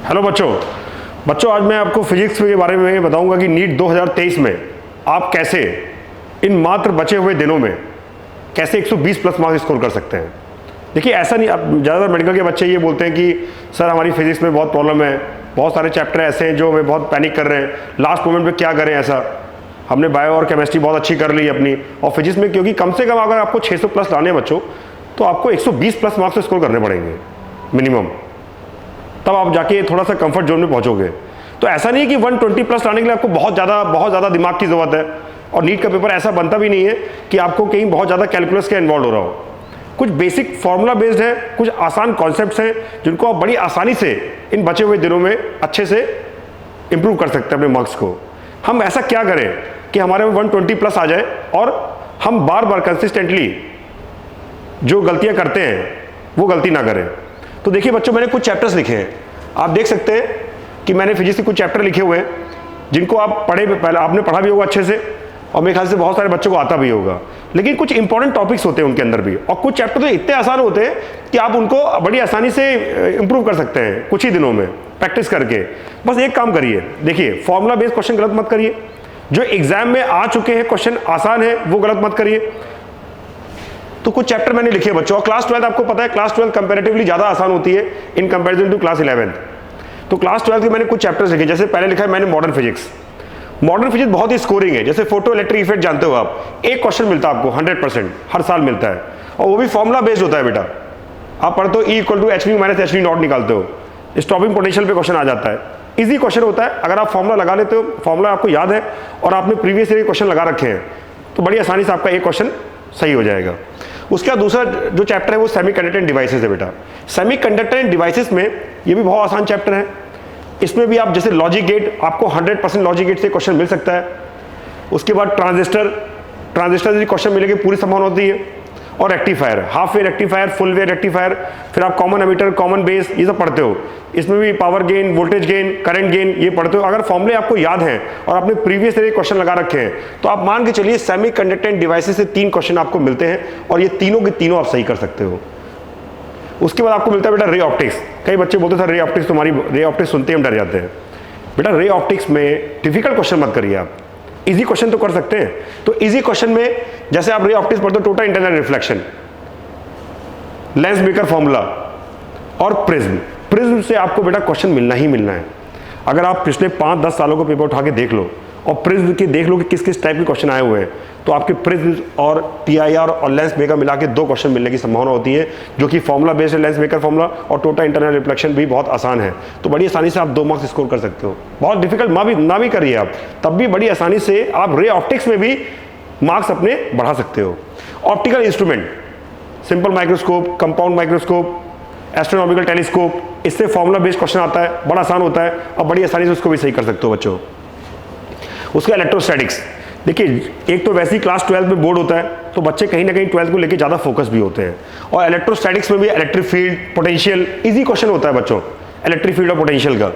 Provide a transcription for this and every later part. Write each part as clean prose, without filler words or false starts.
Hello बच्चों आज मैं आपको फिजिक्स के बारे में बताऊंगा कि नीट 2023 में आप कैसे इन मात्र बचे हुए दिनों में कैसे 120 प्लस मार्क्स स्कोर कर सकते हैं। देखिए ऐसा नहीं, अब ज़्यादातर मेडिकल के बच्चे ये बोलते हैं कि सर हमारी फिजिक्स में बहुत प्रॉब्लम है, बहुत सारे चैप्टर ऐसे हैं जो हमें बहुत पैनिक कर रहे हैं, लास्ट मोमेंट में क्या करें। ऐसा हमने बायो और केमिस्ट्री बहुत अच्छी कर ली अपनी, और फिजिक्स में क्योंकि कम से कम अगर आपको 600 प्लस लाने हैं बच्चों, तो आपको 120 प्लस मार्क्स स्कोर करने पड़ेंगे मिनिमम, तब आप जाके थोड़ा सा कंफर्ट जोन में पहुंचोगे। तो ऐसा नहीं है कि 120 प्लस लाने के लिए आपको बहुत ज़्यादा दिमाग की ज़रूरत है, और नीट का पेपर ऐसा बनता भी नहीं है कि आपको कहीं बहुत ज़्यादा कैलकुलस का इन्वॉल्व हो रहा हो। कुछ बेसिक फॉर्मूला बेस्ड है, कुछ आसान कॉन्सेप्ट्स हैं जिनको आप बड़ी आसानी से इन बचे हुए दिनों में अच्छे से इंप्रूव कर सकते हैं अपने मार्क्स को। हम ऐसा क्या करें कि हमारे में 120 प्लस आ जाए और हम बार बार कंसिस्टेंटली जो गलतियां करते हैं वो गलती ना करें। तो देखिए बच्चों, मैंने कुछ चैप्टर्स लिखे हैं, आप देख सकते हैं कि मैंने फिजिक्स के कुछ चैप्टर लिखे हुए हैं जिनको आप पहले आपने पढ़ा भी होगा अच्छे से, और मेरे ख्याल से बहुत सारे बच्चों को आता भी होगा। लेकिन कुछ इंपॉर्टेंट टॉपिक्स होते हैं उनके अंदर भी, और कुछ चैप्टर तो इतने आसान होते हैं कि आप उनको बड़ी आसानी से इंप्रूव कर सकते हैं कुछ ही दिनों में प्रैक्टिस करके। बस एक काम करिए, देखिए फॉर्मूला बेस्ड क्वेश्चन गलत मत करिए, जो एग्जाम में आ चुके हैं क्वेश्चन आसान है वो गलत मत करिए। तो कुछ चैप्टर मैंने लिखे बच्चों, और क्लास 12 आपको पता है क्लास 12 कंपैरेटिवली ज़्यादा आसान होती है इन कंपैरिजन टू क्लास 11। तो क्लास 12 के मैंने कुछ चैप्टर्स लिखे, जैसे पहले लिखा है मैंने मॉडर्न फिजिक्स। मॉडर्न फिजिक्स बहुत ही स्कोरिंग है, जैसे फोटो इलेक्ट्रिक इफेक्ट जानते हो आप, एक क्वेश्चन मिलता है आपको 100% हर साल मिलता है, और वो भी फॉर्मुला बेस्ड होता है बेटा। आप पढ़ते हो E = hv - hv0 निकालते हो, स्टॉपिंग पोटेंशियल पे क्वेश्चन आ जाता है, इजी क्वेश्चन होता है। अगर आप फॉर्मुला लगा लेते हो, फॉर्मुला आपको याद है और आपने प्रीवियस ईयर क्वेश्चन लगा रखे हैं, तो बड़ी आसानी से आपका एक क्वेश्चन सही हो जाएगा। उसके बाद दूसरा जो चैप्टर है वो सेमीकंडक्टर एंड डिवाइसेस है बेटा। सेमीकंडक्टर एंड डिवाइसेस में ये भी बहुत आसान चैप्टर है। इसमें भी आप जैसे लॉजिक गेट, आपको 100% लॉजिक गेट से क्वेश्चन मिल सकता है। उसके बाद ट्रांजिस्टर से क्वेश्चन मिलने की पूरी संभावना होती है, और rectifier, half wave rectifier, full wave rectifier, फिर आप कॉमन एमीटर, कॉमन बेस, ये सब पढ़ते हो। इसमें भी power gain, voltage gain, current gain, ये पढ़ते हो। अगर फॉर्मूले आपको याद हैं और आपने प्रीवियस ईयर क्वेश्चन लगा रखे हैं, तो आप मान के चलिए सेमीकंडक्टर एंड डिवाइसेस से 3 क्वेश्चन आपको मिलते हैं, और ये तीनों के तीनों आप सही कर सकते हो। उसके बाद आपको मिलता है बेटा रे ऑप्टिक्स। कई बच्चे बोलते थे रे ऑप्टिक्स, तुम्हारी रे ऑप्टिक्स सुनते ही हम डर जाते हैं। बेटा रे ऑप्टिक्स में डिफिकल्ट क्वेश्चन मत करिए, आप इजी क्वेश्चन तो कर सकते हैं। तो इजी क्वेश्चन में जैसे आप रे ऑप्टिक्स पढ़ते हो, total internal reflection, lens maker formula और प्रिज्म से आपको बेटा क्वेश्चन मिलना ही मिलना है। अगर आप पिछले 5-10 सालों को पेपर उठा के देख लो और प्रिज्म के देख लो कि किस किस टाइप के क्वेश्चन आए हुए हैं, तो आपके प्रिज्म और टीआईआर और लेंस मेकर मिला के 2 क्वेश्चन मिलने की संभावना होती है, जो कि फॉर्मूला बेस्ड है, लेंस मेकर फॉर्मूला, और टोटल इंटरनल रिफ्लेक्शन भी बहुत आसान है। तो बड़ी आसानी से आप 2 मार्क्स स्कोर कर सकते हो। बहुत डिफिकल्ट ना भी करिए आप, तब भी बड़ी आसानी से आप रे ऑप्टिक्स में भी मार्क्स अपने बढ़ा सकते हो। Optical instrument, simple microscope, compound microscope, astronomical telescope, इससे फॉर्मूला बेस्ड क्वेश्चन आता है, बड़ा आसान होता है, और बड़ी आसानी से उसको भी सही कर सकते हो बच्चों। उसका इलेक्ट्रोस्टैटिक्स, देखिए एक तो वैसे ही क्लास 12 में बोर्ड होता है, तो बच्चे कहीं ना कहीं 12 को लेकर ज़्यादा फोकस भी होते हैं, और इलेक्ट्रोस्टैटिक्स में भी electric field, potential, easy question होता है बच्चों इलेक्ट्रिक फील्ड और पोटेंशियल का।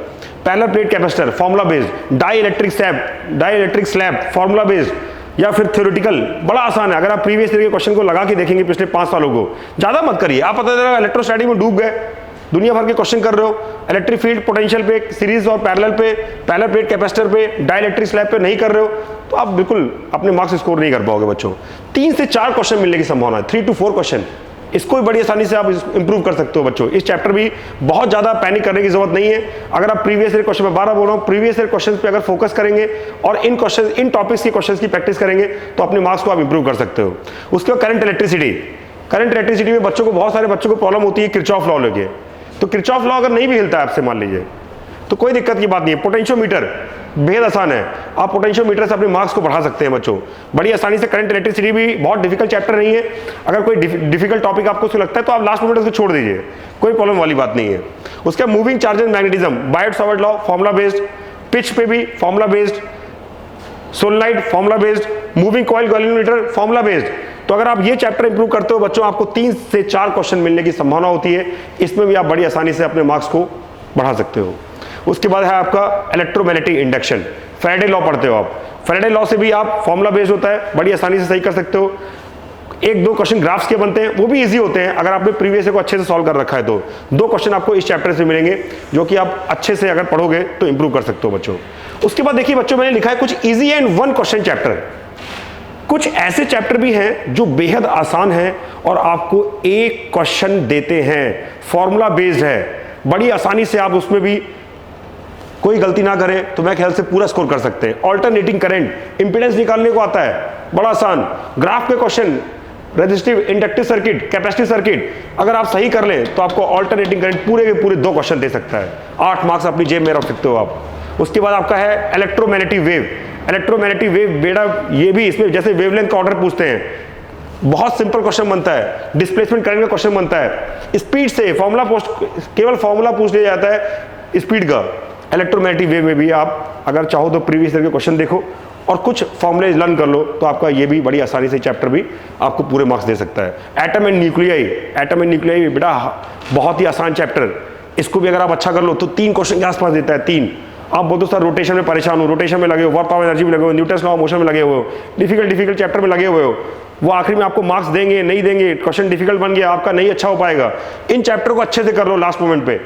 Parallel plate capacitor formula based, dielectric slab formula based, या फिर थ्योरेटिकल, बड़ा आसान है। अगर आप प्रीवियस ईयर के क्वेश्चन को लगा के देखेंगे पिछले 5 सालों को, ज़्यादा मत करिए, आप पता चलेगा इलेक्ट्रोस्टैटिक में डूब गए, दुनिया भर के क्वेश्चन कर रहे हो, इलेक्ट्रिक फील्ड पोटेंशियल पे, सीरीज और पैरेलल पे, पैरेलल प्लेट कैपेसिटर पे, डाई इलेक्ट्रिक स्लैब पे नहीं कर रहे हो, तो आप बिल्कुल अपने मार्क्स स्कोर नहीं कर पाओगे बच्चों। 3 से 4 क्वेश्चन मिलने की संभावना है, 3 to 4 क्वेश्चन, इसको भी बड़ी आसानी से आप इंप्रूव कर सकते हो बच्चों। इस चैप्टर भी बहुत ज़्यादा पैनिक करने की जरूरत नहीं है। अगर आप प्रीवियस ईयर क्वेश्चन, मैं 12 बोल रहा हूँ, प्रीवियस ईयर क्वेश्चन पे अगर फोकस करेंगे और इन टॉपिक्स के क्वेश्चन की प्रैक्टिस करेंगे, तो अपने मार्क्स को आप इंप्रूव कर सकते हो। उसके बाद करंट इलेक्ट्रिसिटी में बच्चों को, बहुत सारे बच्चों को प्रॉब्लम होती है किरचॉफ लॉ लेके। तो किरचॉफ लॉ अगर नहीं भी हिलता है आपसे मान लीजिए, तो कोई दिक्कत की बात नहीं है। पोटेंशियोमीटर बेहद आसान है, आप पोटेंशियोमीटर से अपने मार्क्स को बढ़ा सकते हैं बच्चों बड़ी आसानी से। करंट इलेक्ट्रिसिटी भी बहुत डिफिकल्ट चैप्टर नहीं है, अगर कोई डिफिकल्ट टॉपिक आपको लगता है तो आप लास्ट मोमेंट उसको छोड़ दीजिए, कोई प्रॉब्लम वाली बात नहीं है। उसके moving charges magnetism, Biot Savart law formula based, pitch पे भी formula based, solenoid formula based, moving coil galvanometer formula based. तो अगर आप ये चैप्टर इंप्रूव करते हो बच्चों, आपको 3 से 4 क्वेश्चन मिलने की संभावना होती है, इसमें भी आप बड़ी आसानी से अपने मार्क्स को बढ़ा सकते हो। उसके बाद है आपका इलेक्ट्रोमैग्नेटिक इंडक्शन, फैराडे लॉ पढ़ते हो आप, फैराडे लॉ से भी आप फॉर्मूला बेस्ड होता है, बड़ी आसानी से सही कर सकते हो। एक दो क्वेश्चन ग्राफ्स के बनते हैं, वो भी इजी होते हैं अगर आपने प्रीवियस को अच्छे से सॉल्व कर रखा है तो। दो क्वेश्चन आपको इस चैप्टर से मिलेंगे जो कि आप अच्छे से अगर पढ़ोगे तो इंप्रूव कर सकते हो बच्चों। उसके बाद देखिए बच्चों, मैंने लिखा है कुछ easy and one question chapter. कुछ ऐसे चैप्टर भी हैं जो बेहद आसान हैं और आपको एक क्वेश्चन देते हैं, फॉर्मूला बेस्ड है, बड़ी आसानी से आप उसमें भी कोई गलती ना करें तो मैं ख्याल से पूरा स्कोर कर सकते हैं। ऑल्टरनेटिंग करंट, इंपीडेंस निकालने को आता है, बड़ा आसान। ग्राफ के question, resistive inductive circuit, capacitive circuit, अगर आप सही कर लें तो आपको ऑल्टरनेटिंग करंट पूरे के पूरे 2 क्वेश्चन दे सकता है। 8 मार्क्स अपनी जेब में रख सकते हो आप। उसके बाद आपका है इलेक्ट्रोमैग्नेटिक वेव। इलेक्ट्रोमैग्नेटिक वेव बेटा, ये भी इसमें जैसे वेवलेंथ का ऑर्डर पूछते हैं, बहुत सिंपल क्वेश्चन बनता है। डिस्प्लेसमेंट करंट का क्वेश्चन बनता है, स्पीड से फॉर्मूला केवल फॉर्मूला पूछ लिया जाता है स्पीड का। इलेक्ट्रोमैग्नेटिक वेव में भी आप अगर चाहो तो प्रीवियस ईयर के क्वेश्चन देखो और कुछ फॉर्मूले लर्न कर लो तो आपका ये भी बड़ी आसानी से चैप्टर भी आपको पूरे मार्क्स दे सकता है। Atom and nuclei, atom and nuclei बेटा बहुत ही आसान चैप्टर, इसको भी अगर आप अच्छा कर लो तो 3 क्वेश्चन के आसपास देता है। 3 आप बोलते हो सर रोटेशन में परेशान हो, रोटेशन में लगे हो, वर्क पावर एनर्जी में लगे हो, न्यूटन्स लॉ ऑफ मोशन में लगे हुए हो, डिफिकल्ट चैप्टर में लगे हुए हो, वो आखिर में आपको मार्क्स देंगे नहीं देंगे, क्वेश्चन डिफिकल्ट बन गया आपका, नहीं अच्छा हो पाएगा। इन चैप्टर को अच्छे से कर लो, लास्ट मोमेंट पे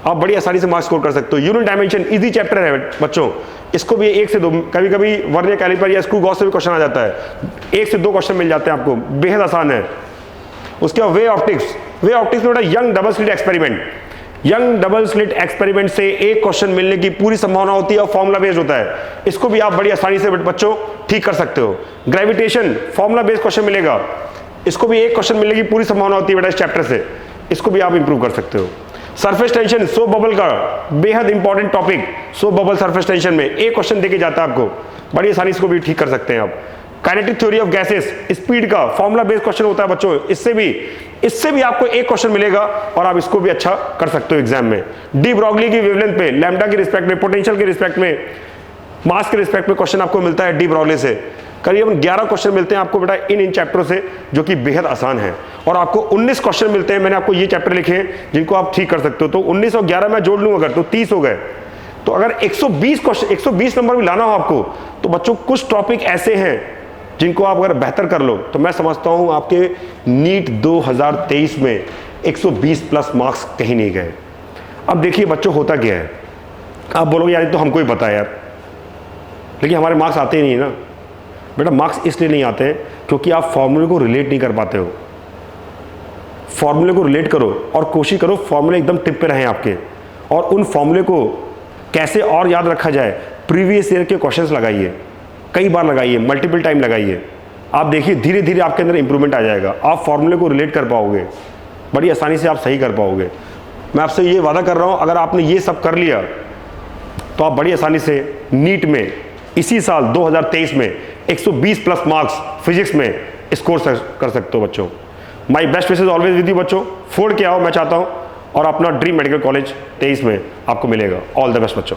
आप बड़ी आसानी से मार्क्स स्कोर कर सकते हो। यूनिट डायमेंशन इजी चैप्टर है बच्चों, इसको भी 1 से 2, कभी कभी वर्नियर कैलिपर या स्क्रू गॉस से भी क्वेश्चन आ जाता है, 1 से 2 क्वेश्चन मिल जाते हैं आपको, बेहद आसान है। उसके बाद वे ऑप्टिक्स, वे ऑप्टिक्स में बेटा young double slit experiment, young double slit experiment से 1 क्वेश्चन मिलने की पूरी संभावना होती है और फॉर्मूला बेस्ड होता है, इसको भी आप बड़ी आसानी से बच्चों ठीक कर सकते हो। ग्रेविटेशन फॉर्मूला बेस्ड क्वेश्चन मिलेगा, इसको भी 1 क्वेश्चन मिलने की पूरी संभावना होती है बेटा इस चैप्टर से, इसको भी आप इंप्रूव कर सकते हो। सरफेस टेंशन, सोप बबल का बेहद important topic, soap bubble surface tension में 1 क्वेश्चन देके जाता है आपको, बड़ी आसानी से इसको भी ठीक कर सकते हैं आप। Kinetic theory of gases, speed का फॉर्मूला बेस्ड क्वेश्चन होता है बच्चों, इससे भी आपको 1 क्वेश्चन मिलेगा और आप इसको भी अच्छा कर सकते हो एग्जाम में। डी ब्रॉगली की वेवलेंथ पे, लैम्डा के रिस्पेक्ट में, पोटेंशियल के रिस्पेक्ट में, मास के रिस्पेक्ट में क्वेश्चन आपको मिलता है डी ब्रॉगली से। करीबन 11 क्वेश्चन मिलते हैं आपको बेटा इन चैप्टरों से जो कि बेहद आसान है, और आपको 19 क्वेश्चन मिलते हैं। मैंने आपको ये चैप्टर लिखे हैं जिनको आप ठीक कर सकते हो, तो 19 और 11 मैं जोड़ लूँ अगर तो 30 हो गए। तो अगर 120 क्वेश्चन, 120 नंबर भी लाना हो आपको तो बच्चों कुछ टॉपिक ऐसे हैं जिनको आप अगर बेहतर कर लो तो मैं समझता हूं आपके नीट 2023 में 120 प्लस मार्क्स कहीं नहीं गए। अब देखिए बच्चों होता क्या है, आप बोलोगे यार तो हमको ही पता है यार, लेकिन हमारे मार्क्स आते ही नहीं ना बेटा। मार्क्स इसलिए नहीं आते हैं क्योंकि आप फॉर्मूले को रिलेट नहीं कर पाते हो। फॉर्मूले को रिलेट करो और कोशिश करो फॉर्मूले एकदम टिप पे रहें आपके, और उन फॉर्मूले को कैसे और याद रखा जाए, प्रीवियस ईयर के क्वेश्चंस लगाइए, कई बार लगाइए, मल्टीपल टाइम लगाइए। आप देखिए धीरे धीरे आपके अंदर इंप्रूवमेंट आ जाएगा, आप फॉर्मूले को रिलेट कर पाओगे, बड़ी आसानी से आप सही कर पाओगे। मैं आपसे ये वादा कर रहा हूँ अगर आपने ये सब कर लिया तो आप बड़ी आसानी से नीट में इसी साल 2023 में 120 प्लस मार्क्स फिजिक्स में स्कोर कर सकते हो बच्चों। My best wishes always with you बच्चों, फोड़ के आओ मैं चाहता हूँ, और अपना ड्रीम मेडिकल कॉलेज 23 में आपको मिलेगा। ऑल द बेस्ट बच्चों।